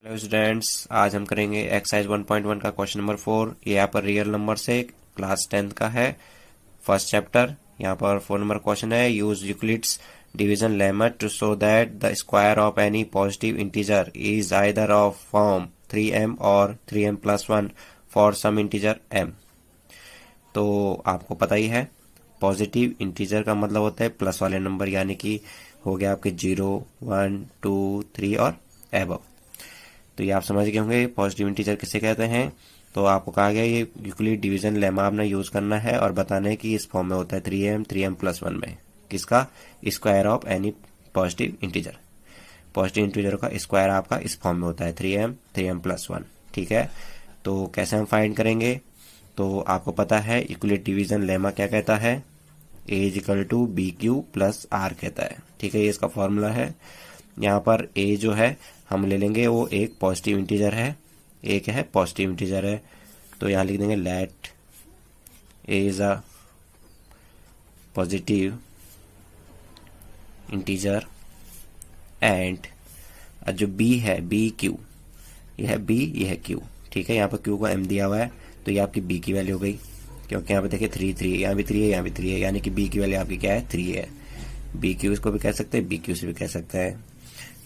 Hello students, आज हम करेंगे एक्सरसाइज 1.1 का क्वेश्चन नंबर 4। ये यहाँ पर रियल नंबर से क्लास 10th का है, फर्स्ट चैप्टर। यहाँ पर 4 नंबर क्वेश्चन है, use Euclid's division lemma to show that the square of any positive integer is either of form 3m और 3m प्लस 1 फॉर सम इंटीजर m। तो आपको पता ही है, पॉजिटिव इंटीजर का मतलब होता है प्लस वाले नंबर, यानी कि हो गया आपके 0, 1, 2, 3 और एबव। तो ये आप समझ गए होंगे पॉजिटिव इंटीजर किसे कहते हैं। तो आपको कहा गया ये यूक्लिड डिवीजन लेमा आपने यूज करना है और बताना है कि इस फॉर्म में होता है 3m 3m प्लस 1 में किसका square of any positive integer. Positive integer का स्क्वायर आपका इस फॉर्म में होता है 3m 3m प्लस 1। ठीक है, तो कैसे हम फाइंड करेंगे। तो आपको पता है यूक्लिड डिवीजन लेमा क्या कहता है, a is equal to B q plus r कहता है। ठीक है, ये इसका फॉर्मूला है। यहाँ पर a जो है हम ले लेंगे, वो एक पॉजिटिव इंटीजर है, एक है पॉजिटिव इंटीजर है। तो यहाँ लिख देंगे let a is a positive integer and जो b है b q, यह है b यह है q। ठीक है, यहाँ पर q को m दिया हुआ है, तो ये आपकी b की वैल्यू हो गई, क्योंकि यहाँ पे देखिए 3 3 यहाँ भी 3 है, यहाँ भी 3 है, यानी कि b की वैल्यू आपकी क्या है 3 है। बी क्यू इसको भी कह सकते हैं, बी क्यू से भी कह सकते हैं।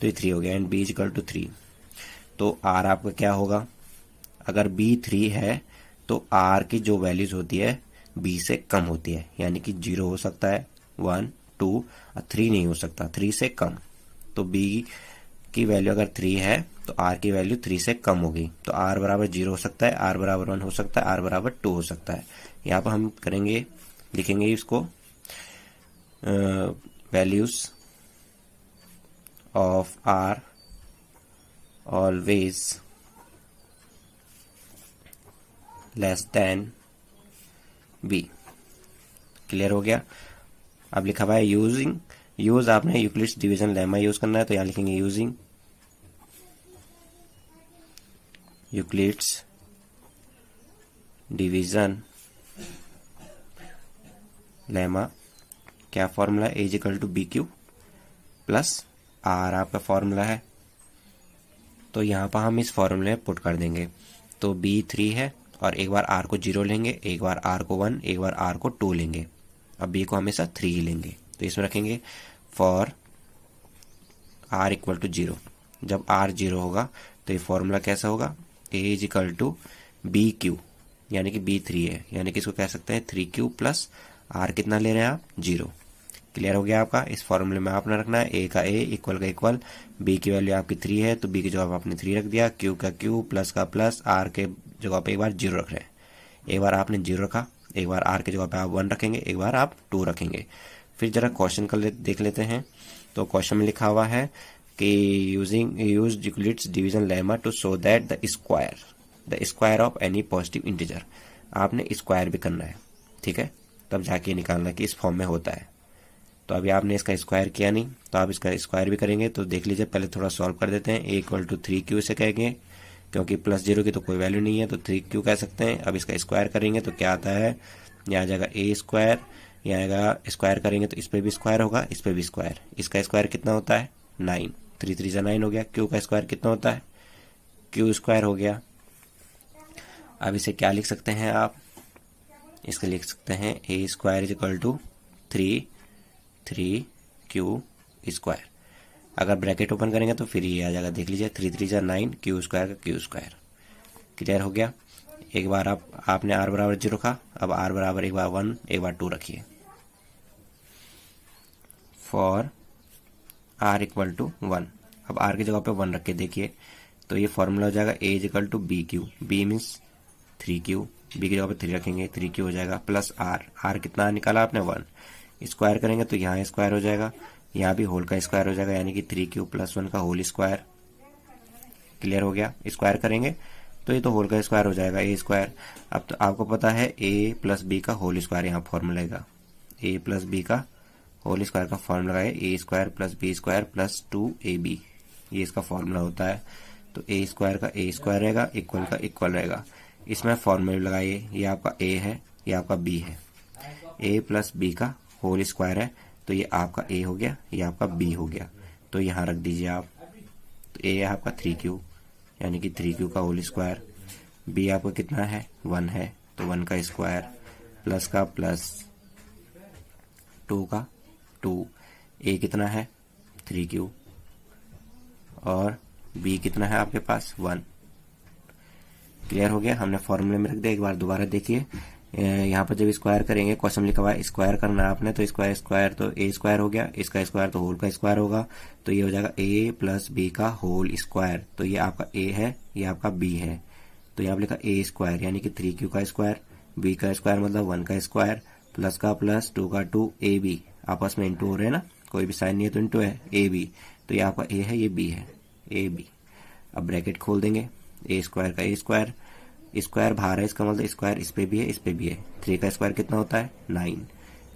तो ये 3 हो गया and B is equal to 3। तो आर आपका क्या होगा, अगर बी 3 है तो आर की जो वैल्यूज होती है बी से कम होती है, यानी कि 0 हो सकता है, 1, 2 और 3 नहीं हो सकता, 3 से कम। तो बी की वैल्यू अगर 3 है तो आर की वैल्यू 3 से कम होगी। तो आर बराबर 0 हो सकता है, आर बराबर 1 हो सकता है, आर बराबर 2 हो सकता है। यहाँ पर हम करेंगे, लिखेंगे इसको values of r always less than b। Clear हो गया। अब लिखा हुआ है यूजिंग, यूज आपने यूक्लिड्स डिवीजन लेमा यूज करना है, तो यहां लिखेंगे यूजिंग यूक्लिड्स डिवीजन लेमा। क्या formula, A is equal to B q plus r आपका फॉर्मूला है। तो यहाँ पर हम इस फॉर्मूले में पुट कर देंगे। तो बी 3 है और एक बार आर को 0 लेंगे, एक बार आर को 1, एक बार आर को 2 लेंगे। अब बी को हमेशा 3 ही लेंगे, तो इसमें रखेंगे फॉर आर इक्वल टू 0। जब आर 0 होगा तो ये फॉर्मूला कैसा होगा, A is equal to B Q, यानी कि बी 3 है, यानी कि इसको कह सकते हैं 3q प्लस आर कितना ले रहे हैं आप 0। क्लियर हो गया आपका। इस फॉर्मूले में आपने रखना है ए का ए, इक्वल का इक्वल, बी की वैल्यू आपकी 3 है तो बी की जगह आपने 3 रख दिया, क्यू का क्यू, प्लस का प्लस, आर के जगह पे एक बार 0 रख रहे हैं। एक बार आपने 0 रखा, एक बार आर की जगह पे आप 1 रखेंगे, एक बार आप 2 रखेंगे। फिर जरा क्वेश्चन का देख लेते हैं। तो क्वेश्चन में लिखा हुआ है कि use Euclid's division lemma to show that the square of any positive integer. आपने स्क्वायर भी करना है, ठीक है, तब जाके निकालना कि इस फॉर्म में होता है। तो अभी आपने इसका स्क्वायर किया नहीं, तो आप इसका स्क्वायर भी करेंगे। तो देख लीजिए, पहले थोड़ा सॉल्व कर देते हैं। ए इक्वल टू 3q से कहेंगे, क्योंकि प्लस 0 की तो कोई वैल्यू नहीं है, तो 3q कह सकते हैं। अब इसका स्क्वायर करेंगे तो क्या आता है, यहाँ आ जाएगा ए स्क्वायर, यहाँ आएगा स्क्वायर करेंगे तो इस पर भी स्क्वायर होगा, इस पर भी स्क्वायर। इसका स्क्वायर कितना होता है 9, 3 3 जा 9 हो गया। क्यू का स्क्वायर कितना होता है, क्यू स्क्वायर हो गया। अब इसे क्या लिख सकते हैं आप, इसके लिख सकते हैं A square is equal to 3 square. अगर ब्रैकेट ओपन करेंगे तो फिर ये आ जाएगा, देख लीजिए 3 3 जा 9, क्यू स्क्वायर का क्यू स्क्वायर। क्लियर हो गया। एक बार आपने आर बराबर 0 रखा, अब आर बराबर एक बार 1, एक बार 2 रखिए। फॉर आर इक्वल टू 1, अब आर की जगह पे 1 रख के देखिए, तो ये फॉर्मूला हो जाएगा A is equal to B Q, B means 3q, B की जगह पे 3 रखेंगे, 3q हो जाएगा प्लस आर, आर कितना निकाला आपने 1। स्क्वायर करेंगे तो यहाँ स्क्वायर हो जाएगा, यहाँ भी होल का स्क्वायर हो जाएगा, यानी कि 3q प्लस 1 का होल स्क्वायर। क्लियर हो गया। स्क्वायर करेंगे तो ये तो होल का स्क्वायर हो जाएगा, ए स्क्वायर। अब तो आपको पता है ए प्लस बी का होल स्क्वायर यहाँ फॉर्मूला का, ए प्लस बी का होल स्क्वायर का फॉर्मूला है A square plus B square plus 2ab, ये इसका फॉर्मूला होता है। तो ए स्क्वायर का ए स्क्वायर रहेगा, इक्वल का इक्वल रहेगा। इसमें फॉर्मूला लगाइए, ये आपका ए है, ये आपका बी है, ए प्लस बी का होल स्क्वायर है, तो ये आपका ए हो गया, ये आपका बी हो गया। तो यहाँ रख दीजिए आप, तो ए है आपका 3q, यानी कि 3q का होल स्क्वायर। b आपका कितना है 1 है तो 1 का स्क्वायर प्लस का प्लस 2 का 2। a कितना है 3q और b कितना है आपके पास 1। क्लियर हो गया। हमने फॉर्मूले में रख दिया। एक बार दोबारा देखिए, यहाँ पर जब स्क्वायर करेंगे, क्वेश्चन लिखा हुआ है स्क्वायर करना है आपने, तो स्क्वायर स्क्वायर तो ए स्क्वायर हो गया, इसका स्क्वायर तो होल का स्क्वायर होगा, तो ये हो जाएगा a प्लस बी का होल स्क्वायर। तो ये आपका a है, ये आपका b है, तो यहाँ पर लिखा a स्क्वायर यानी कि 3q का स्क्वायर, b का स्क्वायर मतलब 1 का स्क्वायर, प्लस का प्लस 2 का 2, ab आपस में इंटू हो रहे हैं ना, कोई भी साइन नहीं है तो इंटू है, ab तो ये आपका a है, ये b है, ab। अब ब्रैकेट खोल देंगे, a स्क्वायर का a स्क्वायर, स्क्वायर बाहर है इसका मतलब स्क्वायर इस पे भी है इस पे भी है। 3 का स्क्वायर कितना होता है 9,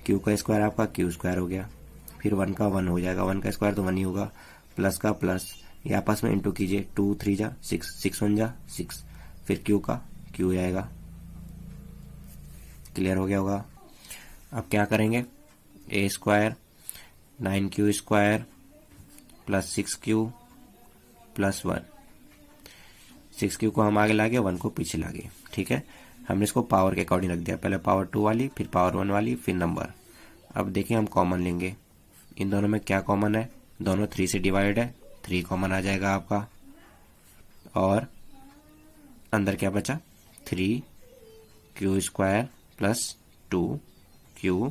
q का स्क्वायर आपका q स्क्वायर हो गया, फिर 1 का 1 हो जाएगा, 1 का स्क्वायर तो 1 ही होगा, प्लस का प्लस ये आपस में इंटू कीजिए, 2 3 जा 6, 6 1 जा 6, फिर q का q आएगा। क्लियर हो गया होगा। अब क्या करेंगे, a square 9q square plus 6q plus 1, 6q को हम आगे लागे 1 को पीछे लागे, ठीक है। हमने इसको पावर के अकॉर्डिंग रख दिया, पहले पावर 2 वाली, फिर पावर 1 वाली, फिर नंबर। अब देखिए हम कॉमन लेंगे, इन दोनों में क्या कॉमन है, दोनों 3 से डिवाइड है, 3 कॉमन आ जाएगा आपका, और अंदर क्या बचा 3q स्क्वायर प्लस 2q।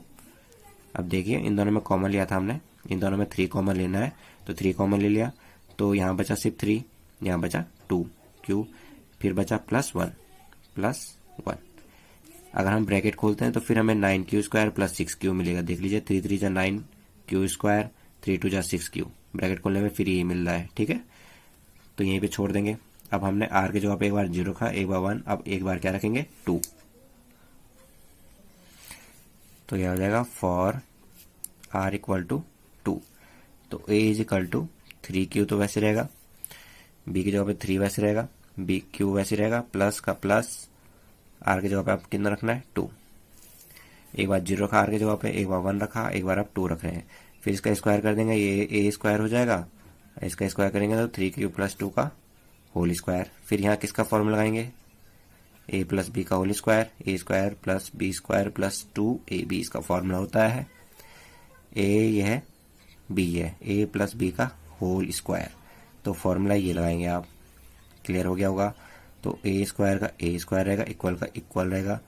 अब देखिए इन दोनों में कॉमन लिया था हमने, इन दोनों में 3 कॉमन लेना है, तो 3 कॉमन ले लिया, तो यहाँ बचा सिर्फ 3, यहाँ बचा 2q, फिर बचा प्लस 1 प्लस 1। अगर हम ब्रैकेट खोलते हैं तो फिर हमें 9q स्क्वायर प्लस 6q मिलेगा। देख लीजिए 3 3 जा 9q स्क्वायर, 3 2 जा 6q, ब्रैकेट खोलने में फिर यही मिल रहा है, ठीक है। तो यहीं पे छोड़ देंगे। अब हमने r के जगह पे एक बार 0 रखा, एक बार 1, अब एक बार क्या रखेंगे 2, तो यह हो जाएगा फॉर r इक्वल टू 2। तो a is equal to 3q तो वैसे रहेगा, b की जगह पे 3 वैसे रहेगा, q वैसे रहेगा, प्लस का प्लस r की जगह पे आप कितना रखना है 2। एक बार 0 रखा r की जगह पे, एक बार 1 रखा, एक बार आप 2 रख रहे हैं, फिर इसका स्क्वायर कर देंगे, ये a स्क्वायर हो जाएगा, इसका स्क्वायर करेंगे तो 3q प्लस 2 का होल स्क्वायर। फिर यहाँ किसका फॉर्मूला लगाएंगे, a प्लस बी का whole square, a square plus B square plus 2ab इसका फॉर्मूला होता है। a ये है, b है, a प्लस बी का होल स्क्वायर, तो फॉर्मूला ये लगाएंगे आप। क्लियर हो गया होगा। तो a स्क्वायर का a स्क्वायर रहेगा, इक्वल का इक्वल रहेगा,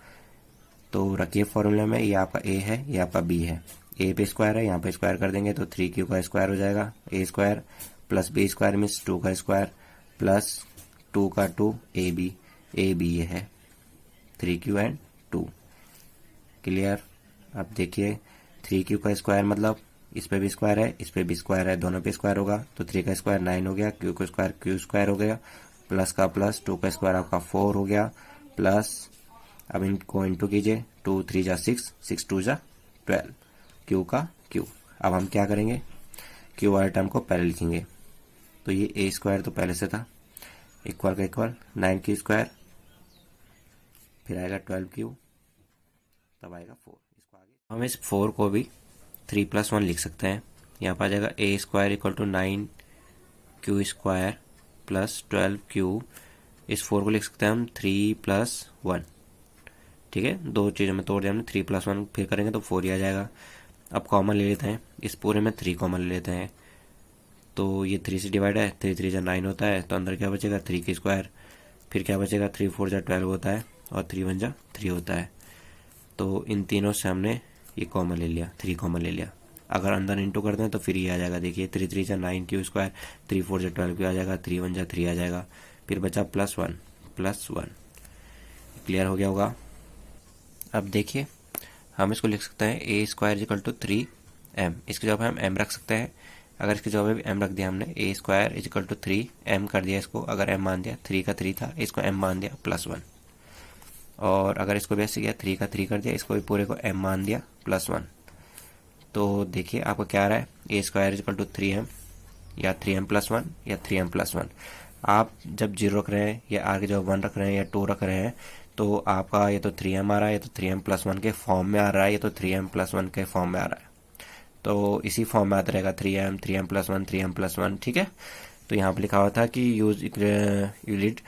तो रखिए फॉर्मूले में, ये आपका a है, ये आपका b है, a पे स्क्वायर है, यहाँ पे स्क्वायर कर देंगे तो 3q का स्क्वायर हो जाएगा, a square plus b square means 2 का स्क्वायर प्लस 2 का 2ab, ab ये है 3q एंड 2। क्लियर। अब देखिए 3q का स्क्वायर मतलब इस पे भी स्क्वायर है, इस पे भी स्क्वायर है, दोनों पे स्क्वायर होगा, तो 3 का स्क्वायर 9 हो गया, q का स्क्वायर q स्क्वायर हो गया, प्लस का प्लस 2 का स्क्वायर आपका 4 हो गया, प्लस अब इनको इंटू कीजिए, 2 3 जा 6, 6 2 जा 12, q का q। अब हम क्या करेंगे, q वाले टर्म को पहले लिखेंगे, तो ये a स्क्वायर तो पहले से था, इक्वल का इक्वल 9q स्क्वायर, फिर आएगा 12q, तब आएगा 4। इसको आगे हम इस 4 को भी 3 + 1 लिख सकते हैं। यहाँ पर आ जाएगा a square equal to 9q square plus 12q। इस 4 को लिख सकते हैं हम 3 + 1, ठीक है, दो चीज़ों में तोड़ दिया हमने, 3 + 1 फिर करेंगे तो 4 ही आ जाएगा। अब कॉमन ले लेते हैं, इस पूरे में 3 कॉमन ले लेते हैं, तो ये 3 से डिवाइड है, 3 3 जा 9 होता है, तो अंदर क्या बचेगा 3 की स्क्वायर, फिर क्या बचेगा 3 4 जा 12 होता है, और 3 1 जा 3 होता है। तो इन तीनों से हमने ये कॉमन ले लिया, 3 कॉमन ले लिया। अगर अंदर इंटू करते हैं तो फिर ये आ जाएगा, देखिए 3 3 जा 9q स्क्वायर, 3 4 जा 12q आ जाएगा, 3 1 जा 3 आ जाएगा, फिर बचा +1 क्लियर हो गया होगा। अब देखिए हम इसको लिख सकते हैं a square equal to 3m, इसके जगह पे हम m रख सकते हैं। अगर इसके जगह पे भी m रख दिया हमने, a square equal to 3m कर दिया इसको, अगर m मान दिया, 3 का 3 था, इसको m मान दिया +1, और अगर इसको भी ऐसे किया 3 का 3 कर दिया, इसको भी पूरे को m मान दिया +1। तो देखिए आपका क्या आ रहा है, a square equal to 3m या 3m + 1 या 3m + 1। आप जब 0 रख रहे हैं या आगे जब 1 रख रहे हैं या 2 रख रहे हैं, तो आपका ये तो 3m आ रहा है, ये तो 3m + 1 के फॉर्म में आ रहा है, ये तो 3m + 1 के फॉर्म में आ रहा है, तो इसी फॉर्म में आता रहेगा 3m + 1 3m + 1, ठीक है। तो यहाँ पर लिखा हुआ था कि use Euclid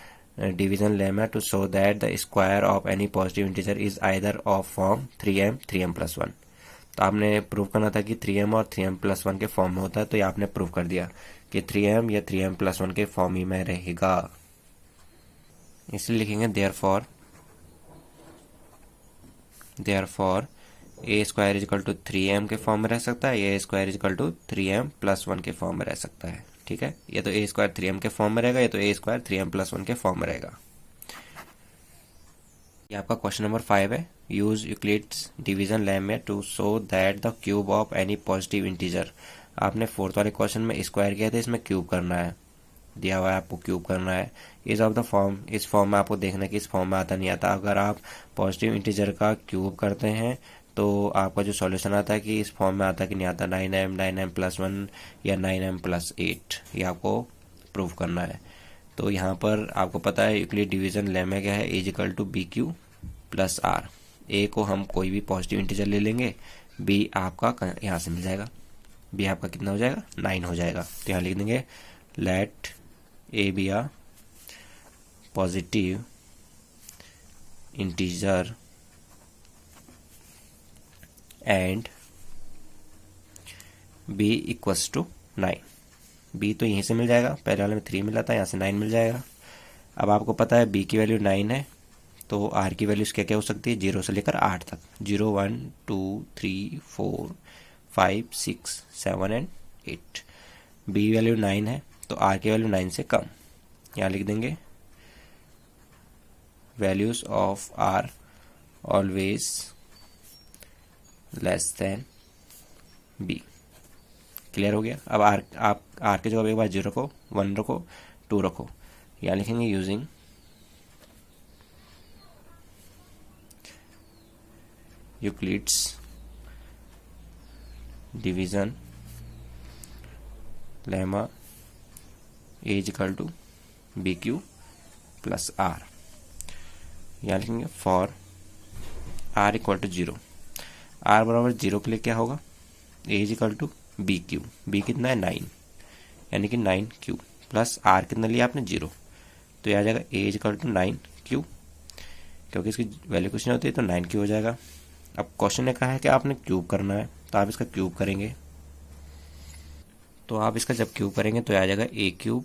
division lemma to show that the square of any positive integer is either of form 3m+1। तो आपने प्रूव करना था कि 3m और 3m+1 के फॉर्म में होता है, तो ये आपने प्रूव कर दिया कि 3m या 3m+1 के फॉर्म ही में रहेगा। इसलिए लिखेंगे therefore A square is equal to 3m के फॉर्म में रह सकता है, A square is equal to 3m+1 के फॉर्म में रह सकता है। ठीक है, ये तो ए स्क्वायर 3m के फॉर्म में रहेगा, ये तो ए स्क्वायर 3m+1 के फॉर्म में रहेगा। ये आपका क्वेश्चन नंबर 5 है। Use Euclid's division lemma to show that the cube of any positive integer. आपने फोर्थ वाले क्वेश्चन में स्क्वायर किया था, इसमें क्यूब करना है, दिया हुआ है आपको क्यूब करना है। इज ऑफ द फॉर्म, इस फॉर्म में आपको देखना है कि इस फॉर्म में आता नहीं आता। अगर आप पॉजिटिव इंटीजर का क्यूब करते हैं तो आपका जो सॉल्यूशन आता है कि इस फॉर्म में आता कि नहीं आता, 9m 9m+1 या 9m+8, ये आपको प्रूव करना है। तो यहाँ पर आपको पता है यूक्लिड डिवीजन लेमा क्या है, इजिकल टू BQ + R। ए को हम कोई भी पॉजिटिव इंटीजर ले लेंगे, बी आपका यहाँ से मिल जाएगा, बी आपका कितना हो जाएगा, 9 हो जाएगा। तो यहाँ लिख देंगे let A be a positive integer and B equals to 9। B तो यहीं से मिल जाएगा, पहले वाले में 3 मिला था, यहाँ से 9 मिल जाएगा। अब आपको पता है बी की वैल्यू 9 है, तो आर की वैल्यू क्या क्या हो सकती है, 0 से लेकर 8 तक, 0 1 2 3 4 5 6 7 एंड 8। बी वैल्यू 9 है तो आर की वैल्यू 9 से कम। यहाँ लिख देंगे values of r always less than B. Clear हो गया। अब आप आर के जगह एक बार 0 रखो, 1 रखो, 2 रखो। यहाँ लिखेंगे using Euclid's division lemma is equal to BQ + R। यहाँ लिखेंगे for R equal to 0। R बराबर 0 के लिए क्या होगा, A is equal to BQ। B कितना है, 9, यानी कि 9Q प्लस R कितना लिया आपने, 0। तो यह आ जाएगा A इजिकल टू 9Q, क्योंकि इसकी वैल्यू कुछ नहीं होती है तो 9Q हो जाएगा। अब क्वेश्चन ने कहा है कि आपने क्यूब करना है, तो आप इसका क्यूब करेंगे। तो आप इसका जब क्यूब करेंगे तो आ जाएगा A3,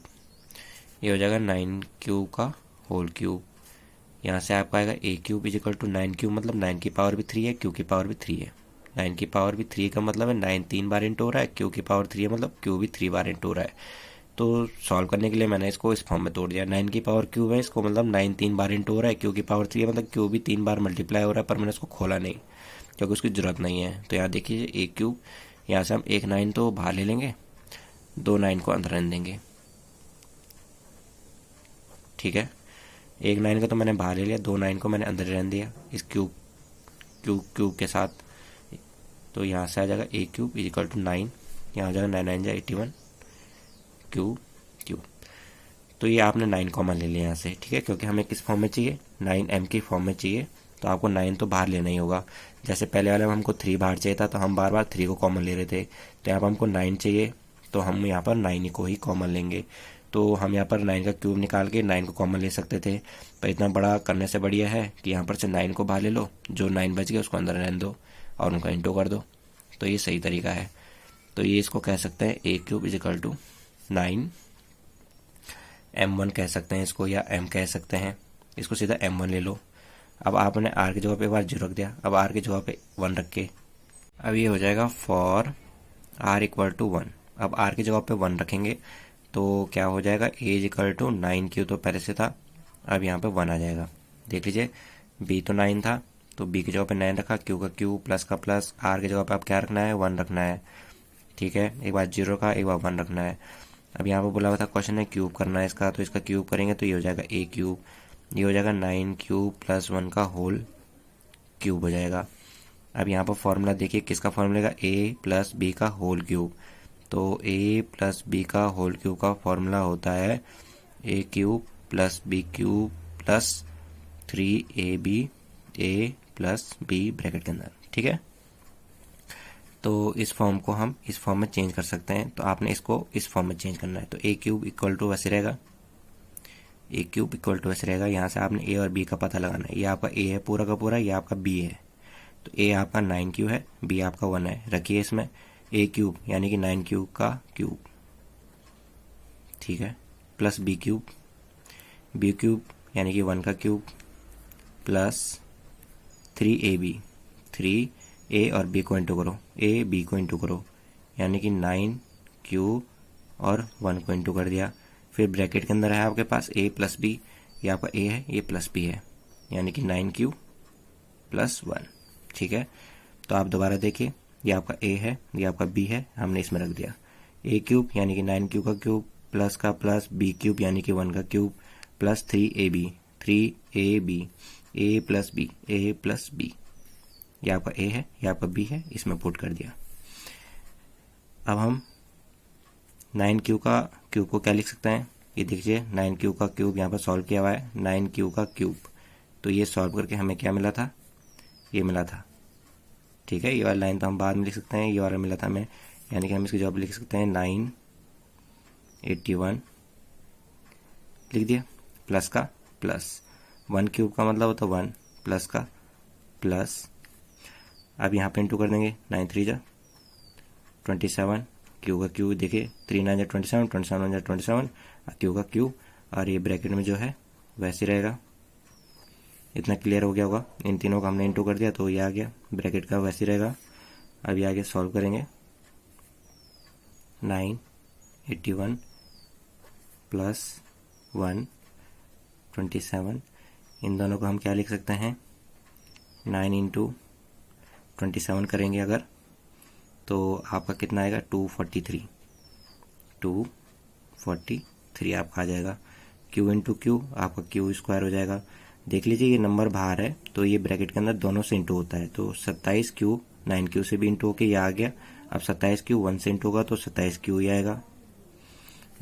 ये हो जाएगा 9Q का होल क्यूब। यहाँ से आपका आएगा A3 इजिकल टू 9Q, मतलब 9 की पावर भी 3 है, Q की पावर भी 3 है। 9 की पावर भी 3 का मतलब है 9 3 बार इंटू हो रहा है, Q की पावर 3 है मतलब Q भी 3 बार इंटू हो रहा है। तो सॉल्व करने के लिए मैंने इसको इस फॉर्म में तोड़ दिया। 9 की पावर क्यूब है, इसको मतलब 9 3 बार इंटू हो रहा है, Q की पावर 3 है मतलब Q भी 3 बार मल्टीप्लाई हो रहा है, पर मैंने इसको खोला नहीं क्योंकि उसकी ज़रूरत नहीं है। तो यहाँ देखिए A3, यहाँ से हम एक 9 तो बाहर ले लेंगे, 2 9 को अंदर रहने देंगे। ठीक है, एक 9 को तो मैंने बाहर ले लिया, 2 9 को मैंने अंदर रहने दिया इस क्यूब के साथ। तो यहाँ से आ जाएगा A3 इजिकल टू 9, यहाँ आ जाएगा 9 9 जा 81 क्यूब। तो ये आपने 9 कॉमन ले लिया यहाँ से, ठीक है, क्योंकि हमें किस फॉर्म में चाहिए, 9m की फॉर्म में चाहिए। तो आपको 9 तो बाहर लेना ही होगा। जैसे पहले वाले में हमको 3 बाहर चाहिए था, तो हम बार बार 3 को कॉमन ले रहे थे। तो यहाँ पर हमको 9 चाहिए, तो हम यहाँ पर 9 को ही कॉमन लेंगे। तो हम यहाँ पर 9 का क्यूब निकाल के 9 को कॉमन ले सकते थे, पर इतना बड़ा करने से बढ़िया है कि यहाँ पर से 9 को बाहर ले लो, जो 9 बच गया उसको अंदर रहने दो और उनका इंटू कर दो। तो ये सही तरीका है। तो ये इसको कह सकते हैं A3 इजिकल टू 9 M1 कह सकते हैं इसको, या M कह सकते हैं इसको, सीधा M1 ले लो। अब आपने R की जगह पे एक बार 0 रख दिया, अब R की जगह पे 1 रख के अब ये हो जाएगा फॉर R इक्वल टू 1। अब R की जगह पे 1 रखेंगे तो क्या हो जाएगा, A इजिकल टू 9Q तो पहले से था, अब यहाँ पे 1 आ जाएगा। देख लीजिए B तो 9 था, तो B की जगह पे 9 रखा, Q का Q प्लस का प्लस, R की जगह पे आप क्या रखना है, 1 रखना है। ठीक है, एक बार 0 का, एक बार 1 रखना है। अब यहाँ पे बोला हुआ था क्वेश्चन है क्यूब करना है इसका, तो इसका क्यूब करेंगे तो ये हो जाएगा A3, ये हो जाएगा 9Q प्लस 1 का होल क्यूब हो जाएगा। अब यहाँ पर फॉर्मूला देखिए किसका फॉर्मूला का, A प्लस B का होल क्यूब। तो A प्लस B का होल क्यूब का फॉर्मूला होता है A3 plus BQ plus 3AB A plus B bracket के अंदर। ठीक है, तो इस फॉर्म को हम इस फॉर्म में चेंज कर सकते हैं, तो आपने इसको इस फॉर्म में चेंज करना है। तो ए क्यूब इक्वल टू वैसे रहेगा, ए क्यूब इक्वल टू वैसे रहेगा। यहाँ से आपने ए और बी का पता लगाना है। ये आपका ए है पूरा का पूरा, ये आपका बी है। तो ए आपका 9 क्यू है, बी आपका 1 है। रखिए इसमें ए क्यूब यानी कि 9 क्यूब का क्यूब, ठीक है, प्लस बी क्यूब यानी कि 1 का क्यूब, प्लस 3ab, 3a और b को इंटू करो, a b को इंटू करो, यानी कि 9q और 1 को इंटू कर दिया। फिर ब्रैकेट के अंदर है आपके पास a प्लस बी, ये आपका a है, ये प्लस b है, यानी कि 9q प्लस 1, ठीक है। तो आप दोबारा देखिए, ये आपका a है, ये आपका b है, हमने इसमें रख दिया। a क्यूब यानी कि 9q का क्यूब, प्लस का प्लस, b क्यूब यानी कि 1 का cube, plus 3ab, 3ab, a plus b, ये आपका a है, ये आपका b है, इसमें पुट कर दिया। अब हम 9q का क्यूब को क्या लिख सकते हैं, ये देखिए 9q का क्यूब यहाँ पर सॉल्व किया हुआ है, 9q का क्यूब। तो ये सॉल्व करके हमें क्या मिला था, ये मिला था, ठीक है। ये वाला लाइन तो हम बाद में लिख सकते हैं, ये वाला मिला था हमें, यानी कि हम इसकी जवाब लिख सकते हैं 981 लिख दिया। प्लस का प्लस, 1 क्यूब का मतलब होता है 1, प्लस का प्लस, अब यहाँ पे इंटू कर देंगे, 9 3 जा 27, क्यू का क्यू देखिए, 3 9 जा 27, 27 जा 27, क्यू का क्यू, और ये ब्रैकेट में जो है वैसे रहेगा। इतना क्लियर हो गया होगा, इन तीनों का हमने इंटू कर दिया तो ये आ गया, ब्रैकेट का वैसे रहेगा। अब ये आगे सॉल्व करेंगे, 981 प्लस 1 27, इन दोनों को हम क्या लिख सकते हैं, 9 इंटू 27 करेंगे अगर, तो आपका कितना आएगा, 243 आपका आ जाएगा। क्यू इंटू क्यू आपका क्यू स्क्वायर हो जाएगा। देख लीजिए ये नंबर बाहर है तो ये ब्रैकेट के अंदर दोनों से इंटू होता है, तो 27 क्यू 9 क्यू से भी इंटू होके ये आ गया। अब 27 क्यू 1 से इंटू होगा तो 27 क्यू ही आएगा।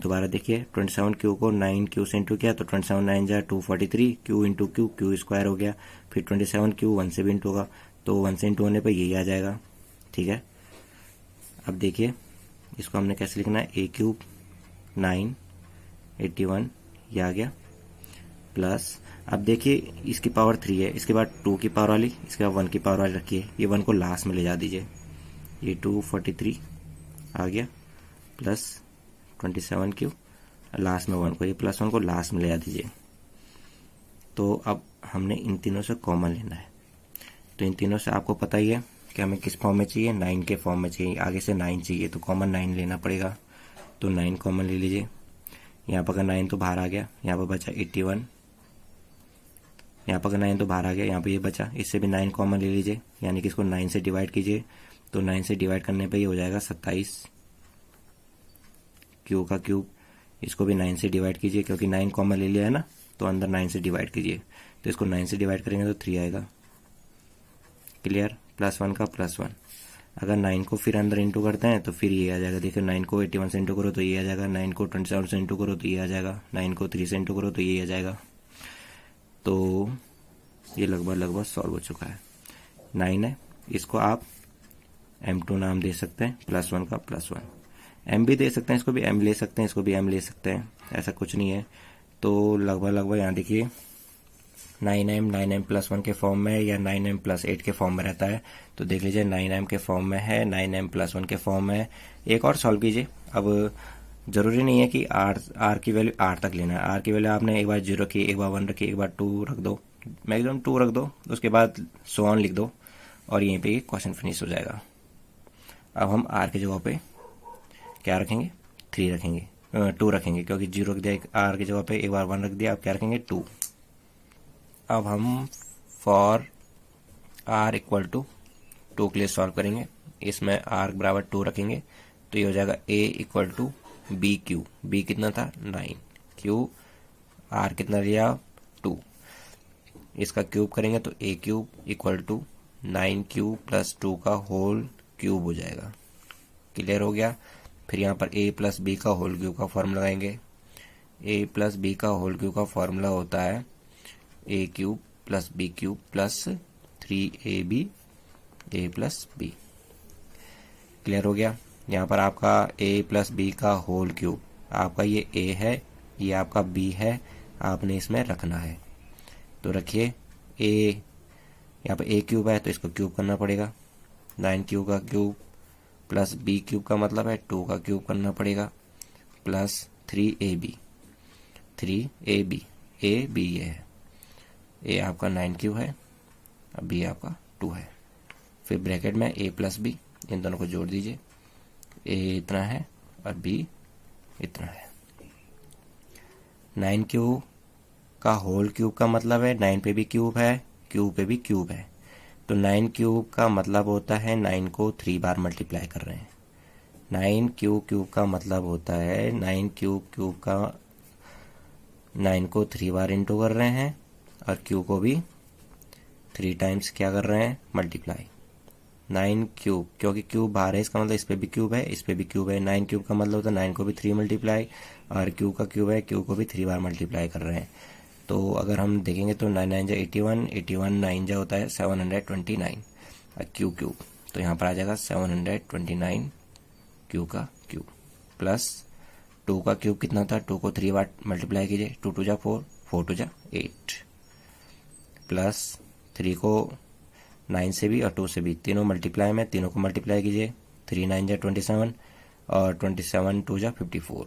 दोबारा देखिए, 27 क्यू को 9 क्यू से इंटू किया तो 27 9 जा 243, Q into Q, Q square हो गया। फिर 27 क्यू 1 से भी इंटू होगा तो 1 से इंटू होने पर यही आ जाएगा, ठीक है। अब देखिए इसको हमने कैसे लिखना है, ए क्यूब 981 ये आ गया, प्लस, अब देखिए इसकी पावर 3 है, इसके बाद 2 की पावर वाली, इसके बाद 1 की पावर वाली रखिए, ये 1 को लास्ट में ले जा दीजिए, ये 243 आ गया, प्लस 27 क्यू लास्ट में 1 को, ये प्लस 1 को लास्ट में ले जा दीजिए। तो अब हमने इन तीनों से कॉमन लेना है, तो इन तीनों से आपको पता ही है कि हमें किस फॉर्म में चाहिए, 9 के फॉर्म में चाहिए, आगे से 9 चाहिए तो कॉमन 9 लेना पड़ेगा। तो 9 कॉमन ले लीजिए, यहाँ पर अगर 9 तो बाहर आ गया, यहाँ पर बचा 81, यहाँ पर अगर 9 तो बाहर आ गया, यहाँ पर ये बचा, इससे भी 9 कॉमन ले लीजिए, यानी कि इसको 9 से डिवाइड कीजिए, तो 9 से डिवाइड करने पर ये हो जाएगा 27, क्यू का क्यूब, इसको भी 9 से डिवाइड कीजिए क्योंकि 9 कॉमन ले लिया है ना, तो अंदर 9 से डिवाइड कीजिए, तो इसको 9 से डिवाइड करेंगे तो 3 आएगा, क्लियर। प्लस 1 का प्लस 1, अगर 9 को फिर अंदर इंटू करते हैं तो फिर ये आ जाएगा, देखिए 9 को 81 से इंटू करो तो ये आ जाएगा, 9 को 27 से इंटू करो तो ये आ जाएगा, 9 को 3 से इंटू करो तो ये आ जाएगा। तो ये लगभग सॉल्व हो चुका है। 9 है, इसको आप M2 नाम दे सकते हैं, प्लस 1 का प्लस 1, M भी दे सकते हैं, इसको भी M ले सकते हैं, इसको भी M ले सकते हैं, ऐसा कुछ नहीं है। तो लगभग यहाँ देखिए 9m प्लस 1 के फॉर्म में या 9m प्लस 8 के फॉर्म में रहता है, तो देख लीजिए 9m के फॉर्म में है, 9m प्लस 1 के फॉर्म में है। एक और सॉल्व कीजिए, अब जरूरी नहीं है कि r की वैल्यू r तक लेना है, r की वैल्यू आपने एक बार 0 रखी, एक बार 1 रखी, एक बार 2 रख दो, मैक्सिमम 2 रख दो, उसके बाद सो ऑन लिख दो और यहीं पे क्वेश्चन फिनिश हो जाएगा। अब हम r की जगह पे क्या रखेंगे, 3 रखेंगे, 2 रखेंगे, क्योंकि 0 रख दिया r की जगह पे, एक बार 1 रख दिया, अब क्या रखेंगे 2। अब हम फॉर r इक्वल टू 2 के लिए सॉल्व करेंगे, इसमें r बराबर 2 रखेंगे तो ये हो जाएगा a equal to B q, b कितना था 9, क्यू r कितना लिया 2, इसका क्यूब करेंगे तो a cube equal to 9q plus 2 का होल क्यूब हो जाएगा, क्लियर हो गया। फिर यहाँ पर a प्लस बी का होल क्यूब का फॉर्मूला लगाएंगे, a प्लस बी का होल क्यूब का फॉर्मूला होता है a cube plus B cube plus 3ab a plus B. Clear हो गया। यहाँ पर आपका a प्लस बी का होल क्यूब, आपका ये a है, ये आपका b है, आपने इसमें रखना है। तो रखिए a, यहाँ पर a क्यूब है तो इसको क्यूब करना पड़ेगा, 9 क्यूब का क्यूब प्लस b क्यूब का मतलब है 2 का क्यूब करना पड़ेगा plus 3ab, 3ab, a b ये है, a आपका 9 क्यूब है, अब b आपका 2 है। फिर ब्रैकेट में a प्लस b, इन दोनों को जोड़ दीजिए, a इतना है और b इतना है। 9 क्यूब का होल क्यूब का मतलब है 9 पे भी क्यूब है, क्यूब पे भी क्यूब है। तो 9 क्यूब का मतलब होता है 9 को 3 बार मल्टीप्लाई कर रहे हैं। 9 क्यूब का मतलब होता है 9 क्यूब का 9 को 3 बार इंटू कर रहे हैं और क्यूब को भी 3 टाइम्स क्या कर रहे हैं, मल्टीप्लाई। 9 क्यूब, क्योंकि क्यूब बाहर है इसका मतलब इस पे भी क्यूब है, इस पे भी क्यूब है। 9 क्यूब का मतलब होता है 9 को भी 3 मल्टीप्लाई, और क्यूब का क्यूब है, क्यूब को भी 3 बार मल्टीप्लाई कर रहे हैं। तो अगर हम देखेंगे तो 9 9 जा 81, 81 9 जा होता है 729 और क्यूब, तो यहाँ पर आ जाएगा 729 क्यूब का क्यूब प्लस 2 का क्यूब कितना था, 2 को 3 बार मल्टीप्लाई कीजिए, 2 2 जा 4, 4 2 जा 8 प्लस 3 को 9 से भी और 2 से भी, तीनों मल्टीप्लाई में, तीनों को मल्टीप्लाई कीजिए, 3 9 जा 27 और 27 2 जा 54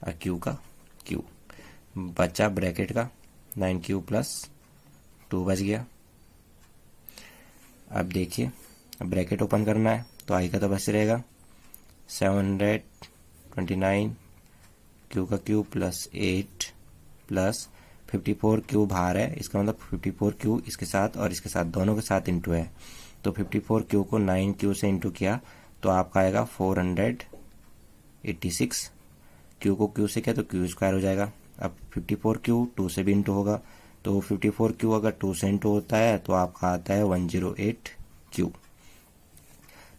और क्यू का क्यू बचा ब्रैकेट का 9 क्यू प्लस 2 बच गया। अब देखिए, अब ब्रैकेट ओपन करना है तो आई का तो बस रहेगा 729 क्यू का क्यू प्लस 8 प्लस 54 क्यू बाहर है, इसका मतलब 54 क्यू इसके साथ और इसके साथ दोनों के साथ इंटू है, तो 54 क्यू को 9 क्यू से इंटू किया तो आपका आएगा 486। क्यू को क्यू से किया तो क्यू स्क्वायर हो जाएगा। अब 54 क्यू 2 से भी इंटू होगा, तो 54 क्यू अगर 2 से इंटू होता है तो आपका आता है 108 क्यू।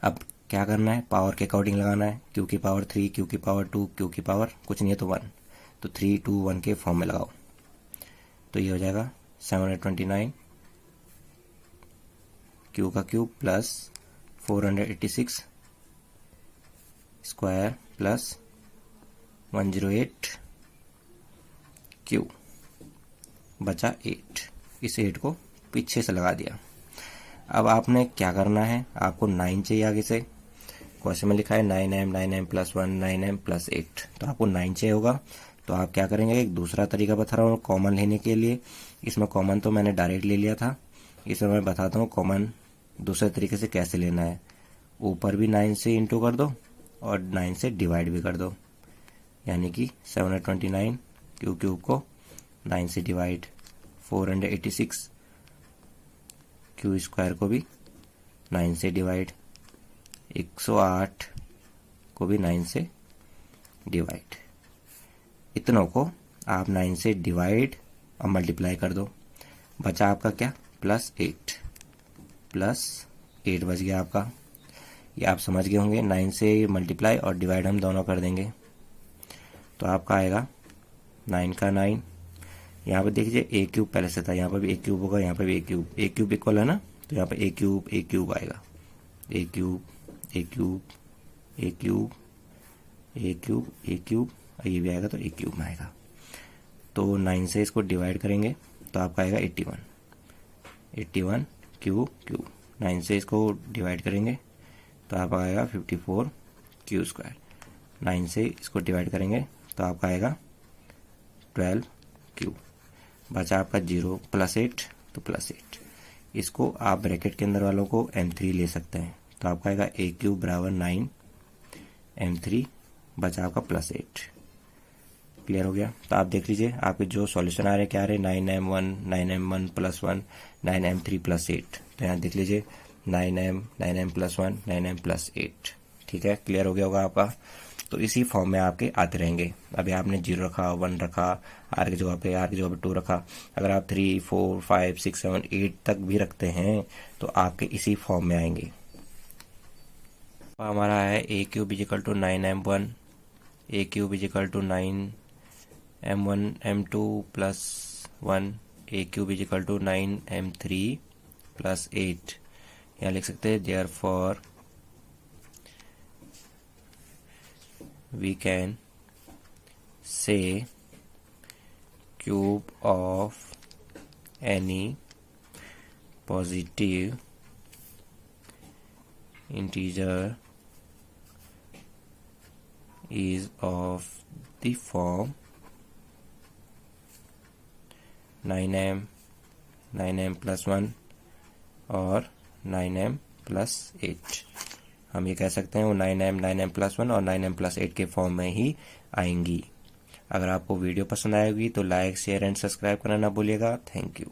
अब क्या करना है, पावर के अकॉर्डिंग लगाना है, क्यू की पावर 3, क्यू की पावर 2, क्यू की पावर कुछ नहीं है तो 1, तो 3 2 1 के फॉर्म में लगाओ, तो ये हो जाएगा 729 क्यू का cube plus 486 square plus 108 Q, बचा 8। इस 8 को पीछे से लगा दिया। अब आपने क्या करना है, आपको 9 चाहिए आगे से, क्वेश्चन में लिखा है 9m प्लस 1 9m प्लस 8, तो आपको 9 चाहिए होगा। तो आप क्या करेंगे, एक दूसरा तरीका बता रहा हूँ कॉमन लेने के लिए। इसमें कॉमन तो मैंने डायरेक्ट ले लिया था, इसमें मैं बताता हूँ कॉमन दूसरे तरीके से कैसे लेना है। ऊपर भी 9 से इंटू कर दो और 9 से डिवाइड भी कर दो, यानी कि 729 क्यू क्यूब को 9 से डिवाइड, 486 क्यू स्क्वायर को भी 9 से डिवाइड, 108 को भी 9 से डिवाइड। इतनों को आप 9 से डिवाइड और मल्टीप्लाई कर दो, बचा आपका क्या, प्लस 8 बच गया आपका। ये आप समझ गए होंगे, 9 से मल्टीप्लाई और डिवाइड हम दोनों कर देंगे, तो आपका आएगा 9 का 9। यहाँ पर देखिए ए क्यूब पहले से था, यहाँ पर भी ए क्यूब होगा, यहाँ पर भी ए क्यूब इक्वल है ना, तो यहाँ पर ए क्यूब आएगा, ए क्यूब और ये भी आएगा तो ए क्यूब में आएगा। तो 9 से इसको डिवाइड करेंगे तो आपका आएगा 81 क्यू 9 से इसको डिवाइड करेंगे तो आपका आएगा 54 क्यू स्क्वायर। 9 से इसको डिवाइड करेंगे तो आपका आएगा 12 क्यू। बचा आपका 0 प्लस 8 तो प्लस 8। इसको आप ब्रैकेट के अंदर वालों को m3 ले सकते हैं, तो आपका आएगा ए क्यूब बराबर 9 m3, बचा आपका प्लस 8। क्लियर हो गया। तो आप देख लीजिए आपके जो सॉल्यूशन आ रहे क्या आ रहे, 9m1 प्लस 1 9m3 प्लस 8। तो यहाँ देख लीजिए 9m प्लस 1 9m प्लस 8। ठीक है, क्लियर हो गया होगा आपका। तो इसी फॉर्म में आपके आते रहेंगे। अभी आपने 0 रखा, 1 रखा, आर की जगह पे 2 रखा। अगर आप 3 4 5 6 7 8 तक भी रखते हैं तो आपके इसी फॉर्म में आएंगे। हमारा है A cube is equal to 9m1, A cube is equal to 9m1 m2 plus 1, A cube is equal to 9m3 plus 8। यहाँ लिख सकते हैं therefore we can say cube of any positive integer is of the form 9m 9m plus 1 और 9m plus 8। हम ये कह सकते हैं वो 9m 9m plus 1 और 9m plus 8 के फॉर्म में ही आएंगी। अगर आपको वीडियो पसंद आएगी तो लाइक शेयर एंड सब्सक्राइब करना ना भूलिएगा। Thank you.